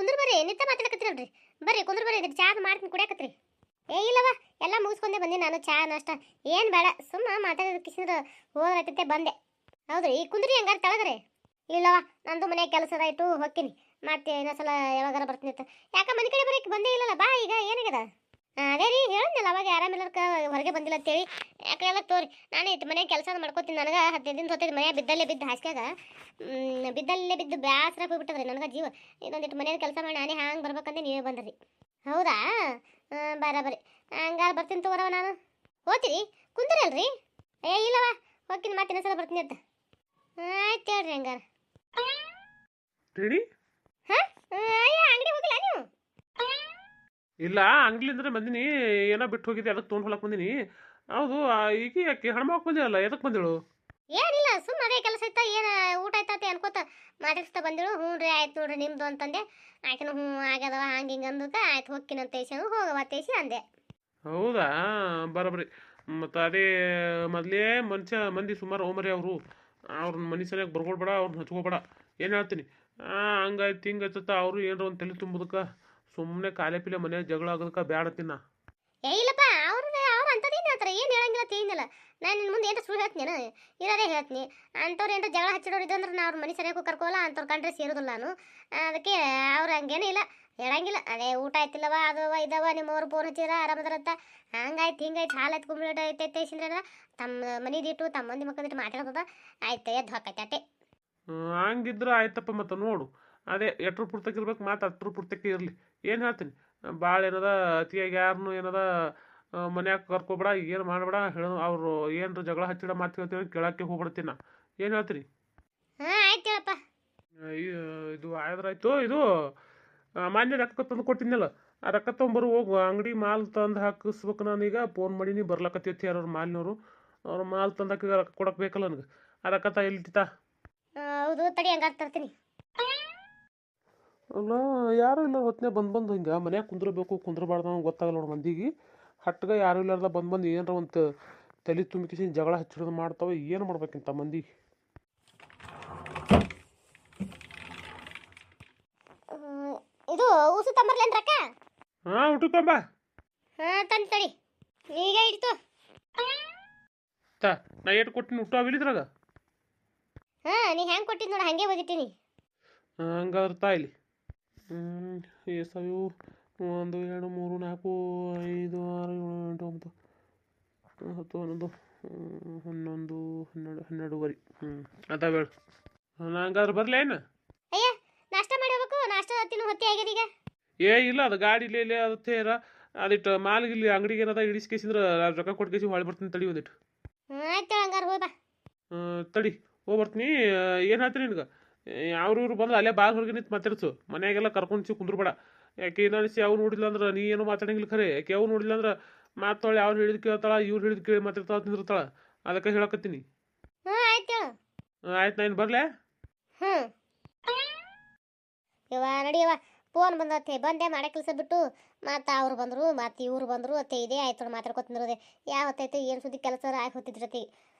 ಕುಂದ್ರ ಬರ್ರಿ ನಿಂತ ಮಾತಾಡಕತ್ತೀರಲ್ರಿ. ಬರ್ರಿ ಕುಂದ್ರ ಬರ್ರಿ, ಇದ್ರ ಚಾ ಮಾಡ್ತೀನಿ ಕುಡಿಯಾಕತ್ರಿ. ಏ ಇಲ್ಲವ, ಎಲ್ಲ ಮುಗಿಸ್ಕೊಂಡೆ ಬಂದಿ ನಾನು. ಚಾ ನಾಷ್ಟ ಏನು ಬೇಡ, ಸುಮ್ಮ ಮಾತಾಡೋದಕ್ಕಿಸಿದ್ರ ಹೋದ್ರೈತೆ ಬಂದೆ. ಹೌದ್ರಿ, ಈ ಕುಂದ್ರಿ ಹಂಗಾರ ತಳಗ್ರಿ. ಇಲ್ಲವ, ನಂದು ಮನೆ ಕೆಲಸ ಅದಾಯ್ತು, ಹೊಕ್ಕಿನಿ. ಮತ್ತೆ ಇನ್ನೊಂದ್ಸಲ ಯಾವಾಗಾರ ಬರ್ತೀನಿ ಅಂತ. ಯಾಕ ಮನೆ ಕಡೆ ಬರೋಕೆ ಬಂದೇ ಇಲ್ಲಲ್ಲ, ಬಾ ಈಗ ಏನಾಗ್ಯದ? ಅದೇ ರೀ ಹೇಳಿದ್ನಲ್ಲ ಅವಾಗ ಆರಾಮಿಲ್ಲರ್ಕ ಹೊರಗೆ ಬಂದಿಲ್ಲ ಅಂತೇಳಿ. ಯಾಕೆ ಎಲ್ಲ ತೋರಿ, ನಾನೇ ಇಟ್ಟು ಮನೆ ಕೆಲಸ ಮಾಡ್ಕೋತೀನಿ. ನನಗೆ 15 ದಿನ ಹೊತ್ತಿದ್ದು ಮನೆ ಬಿದ್ದಲ್ಲೇ ಬಿದ್ದು ಹಾಸ್ಯಾಗ ಬಿದ್ದಲ್ಲೇ ಬಿದ್ದು ಬ್ಯಾಸರ ಹೋಗ್ಬಿಟ್ಟದ್ರಿ ನನಗೆ ಜೀವ. ಇದೊಂದಿಟ್ಟು ಮನೇಲಿ ಕೆಲಸ ಮಾಡಿ ನಾನೇ ಹಂಗೆ ಬರ್ಬೇಕಂದ್ರೆ ನೀವೇ ಬಂದ್ರಿ. ಹೌದಾ, ಬರೀ ಹಂಗಾರ ಬರ್ತೀನಿ ತಗೋರವ ನಾನು. ಹೋಗ್ತೀರಿ ಕುಂದ್ರಲ್ರಿ? ಏ ಇಲ್ಲವ, ಹೋಗ್ತೀನಿ, ಮತ್ತೆ ಇನ್ನೊಂದ್ಸಲ ಬರ್ತೀನಿ ಅಂತ. ಆಯ್ತು ಹೇಳ್ರಿ ಹಂಗಾರ. ಹಾಂ, ಅಯ್ಯ ಅಂಗಡಿ ಹೋಗಿಲ್ಲ ನೀವು? ಇಲ್ಲ, ಅಂಗ್ಲಿಂದ್ರೆ ಬಂದಿನಿ. ಏನೋ ಬಿಟ್ಟು ಹೋಗಿದ್ದೆ, ಅದಕ್ಕೆ ತೊಗೊಂಡು ಹೊಲಕ್ಕೆ ಬಂದಿನಿ. ಹೌದು, ಈಗ ಯಾಕೆ ಹಣ್ಮಕ್ ಬಂದಿರಲ್ಲ, ಎದಕ್ಕೆ ಬಂದಿಳು? ಏನಿಲ್ಲ, ಸುಮ್ಮ ಅದೇ ಕೆಲಸ ಇತ್ತ. ಏನು ಊಟ ಆಯ್ತತೆ ಅನ್ಕೋತ ಮಾತಾಡ್ಸ್ತಾ ಬಂದಿಳು. ಹ್ಞೂ ರೀ ಆಯ್ತು ನೋಡ್ರಿ ನಿಮ್ದು ಅಂತಂದೆ. ಆಯ್ತು ಹ್ಞೂ ಆಗ್ಯದವ ಹಂಗೆ ಹಿಂಗೆ ಅಂದಕ್ಕೆ ಆಯ್ತು ಹೋಗ್ಕಿನಂತ ತೇಸಿ ಹೋಗವ ತೇಸಿ ಅಂದೆ. ಹೌದಾ, ಬರೋಬ್ರಿ. ಮತ್ತು ಅದೇ ಮೊದಲೇ ಮಂದಿ ಸುಮಾರು ಹೋಮರಿ ಅವರು. ಅವ್ರನ್ನ ಮನೆ ಸರಿಯಾಗಿ ಬರ್ಕೊಳ್ಬೇಡ, ಅವ್ರನ್ನ ಹಚ್ಕೋಬೇಡ. ಏನು ಹೇಳ್ತೀನಿ, ಹಂಗಾಯ್ತು ಹಿಂಗಾಯ್ತತ್ತ ಅವರು ಏನಾರ ಒಂದು ತಲೆ ತುಂಬೋದಕ್ಕೆ ಸುಮ್ಮನೆ ಕಾಲೇ ಪಿಲೆ ಮನೆಯಾಗ ಜಗಳ ಆಗೋದಕ್ಕೆ ಬ್ಯಾಡತ್ತಿನ. ಏ ಇಲ್ಲಪ್ಪ, ಅವ್ರು ಅಂಥದ್ದೇನು ಹೇಳ್ತಾರೆ, ಏನು ಹೇಳಂಗಿಲ್ಲ ತಿಳಿನಿಲ್ಲ. ನಾನು ನಿನ್ನ ಮುಂದೆ ಏನು ಸುಳ್ಳು ಹೇಳ್ತೀನಿ, ಇರೋದೇ ಹೇಳ್ತೀನಿ. ಅಂಥವ್ರು ಏನಾರ ಜಗಳ ಹಚ್ಚಿಡೋರು ಇದಂದ್ರೆ ನಾ ಅವ್ರ ಮನೆ ಸರಿಯಾಗೂ ಕರ್ಕೋಲ್ಲ, ಅಂಥವ್ರು ಕಂಡ್ರೆ ಸೇರೋದಿಲ್ಲ ನಾನು. ಅದಕ್ಕೆ ಅವ್ರು ಹಂಗೇನೂ ಇಲ್ಲ, ಹೇಳಂಗಿಲ್ಲ. ಅದೇ ಊಟ ಆಯ್ತಿಲ್ಲವ, ಅದವ ಇದವ, ನಿಮ್ಮವ್ರು ಫೋನ್ ಹಚ್ಚಿರ ಆರಾಮದಾರಂತ, ಹಂಗಾಯ್ತು ಹಿಂಗಾಯ್ತು ಹಾಲು ಆಯ್ತು ಕುಂಬಳ ಐತೆ ಸಿಂದ್ರೆ ತಮ್ಮ ಮನೆದಿಟ್ಟು ತಮ್ಮ ಮಂದಿ ಮಕ್ಕಳಿಟ್ಟು ಮಾತಾಡೋದ ಆಯ್ತು ಎದ್ದು ಹಾಕೈತೆ ಅಟ್ಟೆ. ಹಂಗಿದ್ರೆ ಆಯ್ತಪ್ಪ. ಮತ್ತು ನೋಡು, ಅದೇ ಎಟ್ರ ಪುರ್ತಕ್ಕೆ ಇರ್ಬೇಕು, ಮಾತು ಅಟ್ರ ಪುರ್ತಕ್ಕೆ ಇರಲಿ. ಏನು ಹೇಳ್ತೀನಿ, ಭಾಳ ಏನದ ಅತಿಯಾಗಿ ಯಾರನ್ನೂ ಏನದ ಮನ್ಯಾಗ ಕರ್ಕೊಬೇಡ, ಏನು ಮಾಡಬೇಡ. ಅವರು ಏನ್ರ ಜಗಳ ಹಚ್ಚಿಡ ಮಾತು ಹೇಳ್ತೀವಿ ಕೇಳೋಕ್ಕೆ ಹೋಗ್ಬಿಡ್ತೀನಿ ನಾ. ಏನು ಹೇಳ್ತೀರಿ? ಹಾಂ ಆಯ್ತು ಹೇಳಪ್ಪ. ಇದು ಆಯ್ತು. ಇದು ಮಾನ್ಯ ರೊಕ್ಕ ತಂದು ಕೊಟ್ಟಿದ್ನಲ್ಲ, ಆ ರೊಕ್ಕ ತೊಗೊಂಬರು ಹೋಗು. ಅಂಗಡಿ ಮಾಲ್ ತಂದು ಹಾಕಿಸ್ಬೇಕು. ನಾನೀಗ ಫೋನ್ ಮಾಡೀನಿ, ಬರ್ಲಕತ್ತೈತಿ ಯಾರು ಮಾಲಿನವರು. ಅವ್ರು ಮಾಲ್ ತಂದು ಹಾಕಿ ರೊಕ್ಕ ಕೊಡಕ್ಕೆ ಬೇಕಲ್ಲ ನನಗೆ. ಆ ರೊಕ್ಕ ಎಲ್ಲಿತ್ತಾ? ಹೌದು, ತಡಿ ಹಂಗಾರ ತರ್ತೀನಿ. ಅಲ್ಲ, ಯಾರು ಇಲ್ಲ ಹೊತ್ತನೇ ಬಂದು ಹಿಂಗೆ ಮನ್ಯಾಗ ಕುಂದ್ರಬೇಕು ಕುಂದ್ರಬಾರ್ದು ಅನ್ನೋ ಗೊತ್ತಾಗಲ್ಲ ನೋಡಿ ಮಂದಿಗೆ. ಹಟ್ಗ ಯಾರು ಇಲ್ಲಾರ್ದ ಬಂದು ಏನಾರ ಒಂದು ತಲೆ ತುಂಬಿಕಿಸಿ ಜಗಳ ಹಚ್ಚಿಡೋದು ಮಾಡ್ತಾವೆ. ಏನು ಮಾಡ್ಬೇಕಿಂತ ಮಂದಿ? ಇದು ಉಸು ತಂಬರ್ಲೇನು ರೊಕ್ಕ? ಹಾಂ, ಊಟಕ್ಕೊಂಬ. ಹಾಂ ತಂದು ತಡಿ, ಈಗ ಇಡ್ತು. ನಾ ಏಟು ಕೊಟ್ಟಿನಿ ಊಟ ಅವಿಲಿದ್ರಾಗ? ಹಾಂ, ನೀ ಹೆಂಗೆ ಕೊಟ್ಟಿದ್ದು ನೋಡಿ ಹಾಗೆ ಓದಿಟ್ಟಿನಿ. ಹಂಗಾದ್ರೆ ತಾಯಿಲಿ ಏಸವು 1 2 3 4 5 6 7 8 9 10 11 11 12 12 ಅದಾವ ಹೇಳು. ಹಂಗಾದ್ರೆ ಬರಲೇನು? ಅಯ್ಯ, ನಾಷ್ಟ ಮಾಡಿ ಹೋಗ್ಬೇಕು. ನಾಷ್ಟ ತಿನ್ನು ಹೊತ್ತೆ ಆಗ್ಯದ ಈಗ. ಇಲ್ಲ, ಅದು ಗಾಡಿ ಇಲ್ಲೇ ಅದು ತೇರ ಅದಿಟ್ಟು ಮಾಲ್ಗೆ ಇಲ್ಲಿ ಅಂಗಡಿಗೆ ಏನದ ಇಡಿಸ್ಕೇಸಿಂದ್ರೆ ರೊಕ್ಕ ಕೊಟ್ಕೇಸಿ ಹೊಳಿ ಬರ್ತೀನಿ. ತಡಿ ಒಂದಿಟ್ಟು. ಆಯ್ತು ಹಂಗಾರೆ ಹೋಗಿ ಬಾ. ತಡಿ ಹೋಗಿ ಬರ್ತೀನಿ. ಏನು ಹೇಳ್ತೀನಿ ನಿನ್ಗೆ, ಇವ್ರು ಬಂದು ಅಲ್ಲೇ ಬಾಲ್ ಹೊರಗೆ ನಿಂತು ಮಾತಾಡ್ಸು. ಮನೆಯಾಗೆಲ್ಲ ಕರ್ಕೊಂಡು ಕುಂದ್ರಬೇಡ. ಯಾಕೆ ಅನಿಸಿ ಅವ್ರು ನೋಡಿಲ್ಲ ಅಂದ್ರೆ ನೀ ಏನೋ ಮಾತಾಡಂಗಿಲ್ಲ. ಖರೆ ಯಾಕೆ ಅವ್ರು ನೋಡಿಲ್ಲ ಅಂದ್ರೆ ಮಾತಾಳಿ ಅವ್ರು ಹೇಳಿದ್ ಕೇಳ್ತಾಳ, ಇವ್ರು ಹೇಳಿದ್ ಕೇಳಿ ಮಾತಾಡ್ತಾಳ ನಿಂದಿರ್ತಾಳ. ಅದಕ್ಕೆ ಹೇಳಕತ್ತೀನಿ. ಹಾಂ ಆಯ್ತು. ಆಯ್ತು, ನಾನು ಬರಲೇ? ಹ್ಞೂ ಇವ ನಡಿಯವ, ಫೋನ್ ಬಂದತ್ತೆ. ಬಂದೆ ಮಾಡೋ ಕೆಲಸ ಬಿಟ್ಟು ಮತ್ತು ಅವ್ರು ಬಂದರು, ಮತ್ತು ಇವ್ರು ಬಂದರು. ಅತ್ತೆ ಇದೇ ಆಯ್ತು ಮಾತಾಡ್ಕೊತಿರೋದೆ. ಯಾವ ಹೊತ್ತೈತೆ ಏನು ಸುದ್ದಿ ಕೆಲಸ ಆಗಿ ಹೊತ್ತಿದ್ರತಿ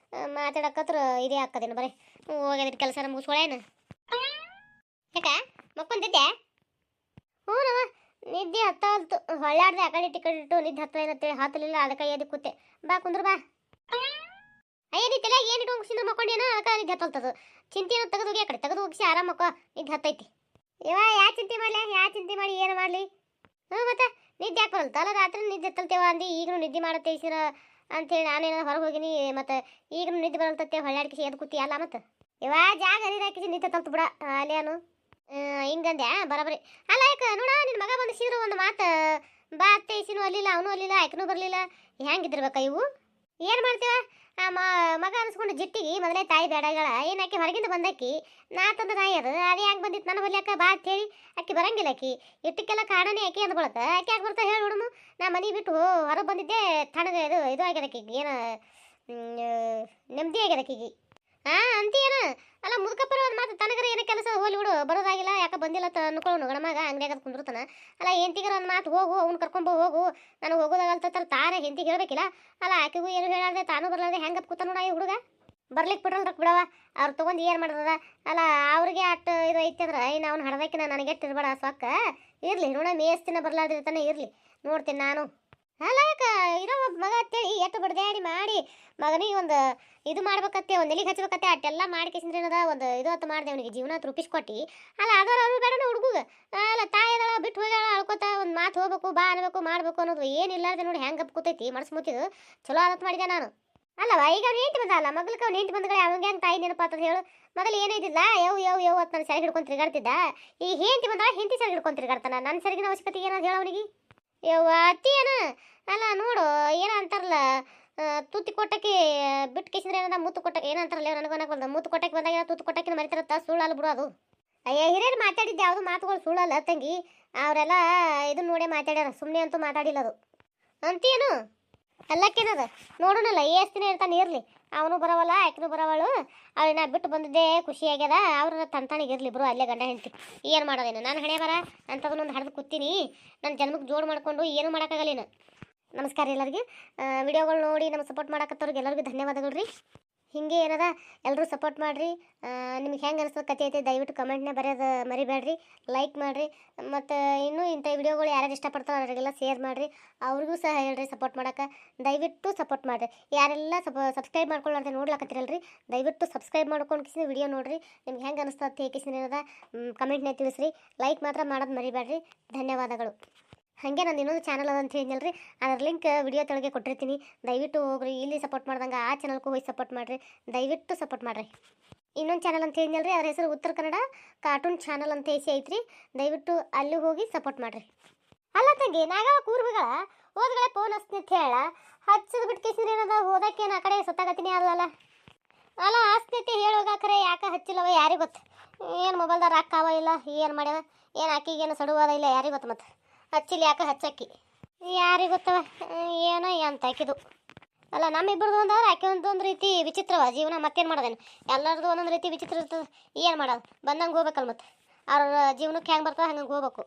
ಮಾತಾಡಕತ್ರ ಇದೇ ಹಾಕದೇನು ಬರೀ ಹೋಗೋದಿಟ್ಟು ಕೆಲಸ ಮುಗಿಸ್ಕೊಳೇನು? ಯಾಕ ಮಕ್ಕೊಂದಿದ್ದೆ? ಹ್ಞೂ ನಿದ್ದೆ ಹತ್ತಲ್ತು. ಹೊಳ್ಳಾಡ್ದೆ ಆ ಕಡೆ ಟಿಕೆಟ್ ಇಟ್ಟು ನಿದ್ದೆ ಹತ್ತ ಏನಂತೇಳಿ ಹತ್ತಲಿಲ್ಲ. ಅದಕ್ಕೆ ಎದಕ್ಕೆ ಕೂತೆ. ಬಾ ಕುಂದ್ರು ಬಾ. ಅಯ್ಯ ನೀ ತಲೆ ಏನಿಟ್ಟು ಹೋಗಿಸಿದ್ರೆ ಮಕ್ಕೊಂಡೇನೋ, ಅದಕ್ಕೆ ನಿದ್ದೆ ಹತ್ತಲ್ತದು. ಚಿಂತೆಯನ್ನು ತೆಗೆದು ಹೋಗಿ ಆ ಕಡೆ ತೆಗೆದು ಹೋಗಿಸಿ ಆರಾಮ ಮಕ್ಕೋ. ನಿದ್ದೆ ಹತ್ತೈತಿ. ಇವ ಯಾ ಚಿಂತೆ ಮಾಡಲಿ, ಚಿಂತೆ ಮಾಡಿ ಏನು ಮಾಡಲಿ? ಹ್ಞೂ ಮತ್ತೆ ನಿದ್ದೆ ಯಾಕೆ ಬರಲ್ತಲ್ಲ? ರಾತ್ರಿ ನಿದ್ದೆ ಎತ್ತಲ್ತೇವ ಅಂದು ಈಗಲೂ ನಿದ್ದೆ ಮಾಡತ್ತೇಸಿರ ಅಂಥೇಳಿ ನಾನೇನೋ ಹೊರಗೆ ಹೋಗಿನಿ. ಮತ್ತು ಈಗಲೂ ನಿದ್ದೆ ಬರಲ್ತತ್ತೆ ಹೊಳ್ಳಾಡ್ಕಿಸಿ ಎದ್ದು ಕೂತಿ ಅಲ್ಲ. ಮತ್ತು ಇವ ಜಾಗ ನೀರು ಹಾಕಿಸಿ ನಿದ್ದೆ ತಲ್ತು ಬಿಡ ಅಲ್ಲೇನು ಹಿಂಗಂದ್ಯಾ? ಬರಬರಿ ಅಲ್ಲ. ಯಾಕೆ ನೋಡ, ನಿನ್ನ ಮಗ ಬಂದು ಸೀರು ಒಂದು ಮಾತು ಬಾ ಅತ್ತೇಸಿನೂ ಅಲ್ಲಿಲ್ಲ, ಅವನು ಅಲ್ಲಿಲ್ಲ, ಆಯ್ಕನೂ ಬರಲಿಲ್ಲ. ಹೆಂಗಿದ್ದಿರ್ಬೇಕ ಇವು? ಏನು ಮಾಡ್ತೇವ? ಮಗ ಅನ್ಸ್ಕೊಂಡು ಜಿಟ್ಟಿಗೆ ಮೊದಲೇ ತಾಯಿ ಬೇಡಗಳ ಏನು ಆಕೆ ಹೊರಗಿಂದ ಬಂದಾಕಿ ನಾ ತಂದ ನಾಯಿ ಅದು ಅದೇ ಹೆಂಗೆ ಬಂದಿತ್ತು ನನ್ನ ಹೊಲಿಯಾಕ ಬಾ ಅಂತೇಳಿ. ಆಕೆ ಬರಂಗಿಲ್ಲ. ಆಕಿ ಇಟ್ಟಕ್ಕೆಲ್ಲ ಕಾರಣನೇ ಆಕೆ ಅಂದ್ಕೊಳತ್ತ. ಆಕೆ ಯಾಕೆ ಬರ್ತಾ ಹೇಳಿ ನೋಡಮ್ಮ. ನಾ ಮನೆ ಬಿಟ್ಟು ಹೊರಗೆ ಬಂದಿದ್ದೆ. ತಣ್ಣಗೆ ಇದು ಆಗ್ಯದ ಆಕಿಗೆ, ಏನು ನೆಮ್ಮದಿ ಆಗ್ಯದ ಆಕಿಗೆ. ಅಂತೀಯನ ಅಲ್ಲ ಮುದುಕಪ್ಪರ ಒಂದು ಮಾತು ತನಗರ ಏನೋ ಕೆಲಸ ಹೋಲಿ ಬಿಡು, ಬರೋದಾಗಿಲ್ಲ. ಯಾಕೆ ಬಂದಿಲ್ಲ ಅಂತ ಅನ್ಕೊಳ್ಳೋನು ಗಣಮಗ ಅಂಗಡಿಯಾಗ ಕುಂದಿರ್ತಾನ. ಅಲ್ಲ ಹೆಂತಿಗರ ಒಂದು ಮಾತು ಹೋಗು, ಅವ್ನು ಕರ್ಕೊಂಬ ಹೋಗು. ನನಗೆ ಹೋಗೋದಾಗಲ್ತ ತಾರೆ ಹೆಂತಿಗೆ ಹೇಳ್ಬೇಕಿಲ್ಲ. ಅಲ್ಲ ಆಕೆಗೂ ಏನು ಹೇಳಾರ್ದೆ ತಾನು ಬರಲಾರ್ದೆ ಹೆಂಗೆ ಕೂತ ನೋಡ ಈ ಹುಡುಗ. ಬರ್ಲಿಕ್ಕೆ ಪೆಟ್ರೋಲ್ ರೊಕ್ಕ ಬಿಡವ, ಅವ್ರು ತೊಗೊಂಡು ಏನು ಮಾಡ್ದದ. ಅಲ್ಲ ಅವ್ರಿಗೆ ಅಟ್ಟು ಇದು ಐತೆ ಅಂದ್ರೆ ಇನ್ನು ಅವ್ನು ಹಡ್ದಕ್ಕಿನ ನನಗೆ ಇರ್ಬೇಡ ಸೊಕ್ಕ. ಇರಲಿ ಋಣ ಮೇಸ್ತಿನ ಬರ್ಲಾದಿರ್ತಾನೆ ಇರಲಿ, ನೋಡ್ತೀನಿ ನಾನು. ಅಲ್ಲ ಇರೋ ಒಬ್ಬ ಮಗ ಅಂತೇಳಿ ಎಷ್ಟು ಬಡ್ದಾಡಿ ಮಾಡಿ ಮಗನಿಗೆ ಒಂದು ಇದು ಮಾಡ್ಬೇಕತ್ತೆ, ಒಂದು ಎಲ್ಲಿಗೆ ಹಚ್ಬೇಕತ್ತೆ, ಅಟ್ಟೆಲ್ಲ ಮಾಡ್ಕೇಸಿಂದ್ರೆ ಏನದ ಒಂದು ಇದು ಹೊತ್ತು ಮಾಡಿದೆ ಅವನಿಗೆ ಜೀವನ ರೂಪಿಸ್ಕೊಟ್ಟು. ಅಲ್ಲ ಅದವ್ರು ಅವ್ರು ಬೇಡ ಹುಡುಗ. ಅಲ್ಲ ತಾಯಿದಳ ಬಿಟ್ಟು ಹೋಗ್ಯಾಳ ಅಳ್ಕೊತ ಒಂದು ಮಾತು ಹೋಗ್ಬೇಕು ಬಾ ಅನ್ಬೇಕು ಮಾಡ್ಬೇಕು ಅನ್ನೋದು ಏನಿಲ್ಲಾರ್ದೆ ನೋಡಿ ಹೆಂಗೆ ಗಪ್ ಕೂತೈತಿ ಮನಸ್ಸು ಮುಚ್ಚಿದು. ಚಲೋ ಆದತ್ ಮಾಡಿದೆ ನಾನು. ಅಲ್ಲವ ಈಗ ಅವ್ನು ಹೆಂಡ್ತಿ ಬಂದಲ್ಲ ಮಗ್ಲಿಗೆ, ಅವ್ನು ಹೆಂಡ್ತಿ ಬಂದಗಳೇ ಅವಂಗೆ ಹೆಂಗೆ ತಾಯಿ ನೆನಪಾತದ ಹೇಳು. ಮೊದಲು ಏನಿದ್ದಿಲ್ಲ ಯವ್ ಅಂತ ನಾನು ಸೆರಗಿ ಹಿಡ್ಕೊಂಡು ತಿರುಗಾಡ್ತಿದ್ದ. ಈ ಹೆಂಡ್ತಿ ಬಂದಾಗ ಹೆಂಡ್ತಿ ಸೆರಗಿ ಹಿಡ್ಕೊಂಡು ತಿರುಗಾಡ್ತಾನ. ನನ್ನ ಸೆರಗಿನ ಅವಶ್ಯಕತೆ ಏನಂತ ಹೇಳ ಅವನಿಗೆ. ಯವ್ವ ಅತ್ತಿ ಏನ ಅಲ್ಲ ನೋಡು ಏನ ಅಂತಾರಲ್ಲ, ತುತ್ತಿ ಕೊಟ್ಟಕ್ಕೆ ಬಿಟ್ಟು ಕೇಸಿದ್ರೆ ಏನದ ಮುತ್ತು ಕೊಟ್ಟಕ್ಕೆ ಏನಂತಾರಲ್ಲ ನನಗೆ ಬಂದ ಮುತ್ತು ಕೊಟ್ಟಕ್ಕೆ ಬಂದಾಗ ತುತ್ತು ಕೊಟ್ಟಕ್ಕೆ ಮರಿತಾರತ್ತ, ಸುಳ್ಳಲ್ಲ ಬಿಡು ಅದು. ಅಯ್ಯ ಹಿರಿಯರು ಮಾತಾಡಿದ್ದು ಯಾವುದು ಮಾತುಗಳು ಸುಳ್ಳಲ್ಲ ತಂಗಿ, ಅವರೆಲ್ಲ ಇದನ್ನ ನೋಡೇ ಮಾತಾಡ್ಯಾರ, ಸುಮ್ಮನೆ ಅಂತೂ ಮಾತಾಡಿಲ್ಲ ಅದು ಅಂತೀನು. ಅಲ್ಲಕ್ಕೇನದ ನೋಡೋಣಲ್ಲ ಎಷ್ಟು ದಿನ ಇರ್ತಾನೆ ಇರಲಿ, ಅವನು ಬರವಲ್ಲ ಆಕೆನೂ ಬರವಳು. ಅವಳಿನ ಬಿಟ್ಟು ಬಂದಿದ್ದೆ ಖುಷಿ ಆಗ್ಯದ. ಅವ್ರನ್ನ ತಣ್ಣಗೆ ಇರಲಿ ಇಬ್ರು ಅಲ್ಲೇ ಗಂಡ ಹೆಂಡ್ತಿ. ಏನು ಮಾಡೋದೇನು ನಾನು ಹಣೆ ಬರ ಅಂಥದನ್ನೊಂದು ಹಡ್ದು ಕೂತೀನಿ. ನನ್ನ ಜನ್ಮಕ್ಕೆ ಜೋಡು ಮಾಡ್ಕೊಂಡು ಏನೂ ಮಾಡೋಕ್ಕಾಗಲ್ಲ. ನಮಸ್ಕಾರ ಎಲ್ಲರಿಗೆ. ವಿಡಿಯೋಗಳು ನೋಡಿ ನಮ್ಗೆ ಸಪೋರ್ಟ್ ಮಾಡಕತ್ತವ್ರಿಗೆ ಎಲ್ಲರಿಗೂ ಧನ್ಯವಾದಗಳು ರೀ. ಹಿಂಗೆ ಏನದ ಎಲ್ಲರೂ ಸಪೋರ್ಟ್ ಮಾಡಿರಿ. ನಿಮ್ಗೆ ಹೆಂಗೆ ಅನಿಸ್ತದೆ ಕತೆ ಐತೆ ದಯವಿಟ್ಟು ಕಮೆಂಟ್ನೇ ಬರೆಯೋದು ಮರಿಬೇಡ್ರಿ, ಲೈಕ್ ಮಾಡಿರಿ. ಮತ್ತು ಇನ್ನೂ ಇಂಥ ವಿಡಿಯೋಗಳು ಯಾರ್ಯಾರು ಇಷ್ಟಪಡ್ತಾರೋ ಅವರಿಗೆಲ್ಲ ಶೇರ್ ಮಾಡಿರಿ, ಅವ್ರಿಗೂ ಸಹ ಹೇಳ್ರಿ ಸಪೋರ್ಟ್ ಮಾಡೋಕೆ. ದಯವಿಟ್ಟು ಸಪೋರ್ಟ್ ಮಾಡಿರಿ. ಯಾರೆಲ್ಲ ಸಬ್ಸ್ಕ್ರೈಬ್ ಮಾಡ್ಕೊಳ್ಳೋಂತ ನೋಡ್ಲಕತ್ತಿರಲ್ರಿ, ದಯವಿಟ್ಟು ಸಬ್ಸ್ಕ್ರೈಬ್ ಮಾಡ್ಕೊಂಡು ಕಿಸಿನ ವಿಡಿಯೋ ನೋಡಿರಿ. ನಿಮ್ಗೆ ಹೆಂಗೆ ಅನಿಸ್ತದೆ ಕಿಸಿನ ಏನದ ಕಮೆಂಟ್ನೇ ತಿಳಿಸ್ರಿ, ಲೈಕ್ ಮಾತ್ರ ಮಾಡೋದು ಮರಿಬೇಡ್ರಿ. ಧನ್ಯವಾದಗಳು. ಹಾಗೆ ನಾನು ಇನ್ನೊಂದು ಚಾನಲ್ ಅದ ಅಂತ ಹೇಳಿದ್ನಲ್ರಿ, ಅದರ ಲಿಂಕ್ ವಿಡಿಯೋ ತೆಳಗೆ ಕೊಟ್ಟಿರ್ತೀನಿ. ದಯವಿಟ್ಟು ಹೋಗ್ರಿ, ಇಲ್ಲಿ ಸಪೋರ್ಟ್ ಮಾಡ್ದಂಗೆ ಆ ಚಾನಲ್ಗೂ ಹೋಗಿ ಸಪೋರ್ಟ್ ಮಾಡಿರಿ, ದಯವಿಟ್ಟು ಸಪೋರ್ಟ್ ಮಾಡಿರಿ. ಇನ್ನೊಂದು ಚಾನಲ್ ಅಂತ ಹೇಳಿದ್ನಲ್ರಿ, ಅದ್ರ ಹೆಸರು ಉತ್ತರ ಕನ್ನಡ ಕಾರ್ಟೂನ್ ಚಾನಲ್ ಅಂತ ಐತಿ, ದಯವಿಟ್ಟು ಅಲ್ಲಿ ಹೋಗಿ ಸಪೋರ್ಟ್ ಮಾಡಿರಿ. ಅಲ್ಲ ತಂಗಿ ನಾಗ ಕೂರ್ಬಿಗಳ ಹೋದ್ಗಳೇ ಫೋನ್ ಹಚ್ತೀನಿ ಅಂತ ಹೇಳ ಹಚ್ಚದು ಬಿಟ್ಟು ಕೇಸಿದ್ರೆ ಏನದ ಹೋದಕ್ಕೆ ಆ ಕಡೆ ಸುತ್ತಾಗತ್ತೀನಿ ಅಲ್ಲಲ್ಲ. ಅಲ್ಲ ಆಸ್ತೈತಿ ಹೇಳೋಗಾಕ್ರೆ ಯಾಕೆ ಹಚ್ಚಿಲ್ಲವ ಯಾರಿಗೆ ಗೊತ್ತು. ಏನು ಮೊಬೈಲ್ದಾಗ ರಾಕಾವ ಇಲ್ಲ, ಏನು ಮಾಡ್ಯಾವ ಏನು ಆಕಿಗೇನು ಸಡುವಾದ ಇಲ್ಲ ಯಾರಿಗೆ ಗೊತ್ತು. ಮತ್ತು ಹಚ್ಚಿಲ್ಲ ಯಾಕೆ ಹಚ್ಚಕ್ಕಿ ಯಾರಿಗೆ ಗೊತ್ತವ ಏನೋ ಅಂತ ಹಾಕಿದು. ಅಲ್ಲ ನಮ್ಮಿಬ್ಬರದು ಒಂದಾದ್ರೆ ಆಕೆ ಒಂದು ರೀತಿ ವಿಚಿತ್ರವ ಜೀವನ. ಮತ್ತೇನು ಮಾಡೋದೇನು, ಎಲ್ಲರದು ಒಂದೊಂದು ರೀತಿ ವಿಚಿತ್ರ ಇರ್ತದೆ. ಏನು ಮಾಡೋದು ಬಂದಂಗೆ ಹೋಗ್ಬೇಕಲ್ಲ, ಮತ್ತು ಅವ್ರ ಜೀವನಕ್ಕೆ ಹೆಂಗೆ ಬರ್ತದೆ ಹಂಗೆ ಹೋಗ್ಬೇಕು.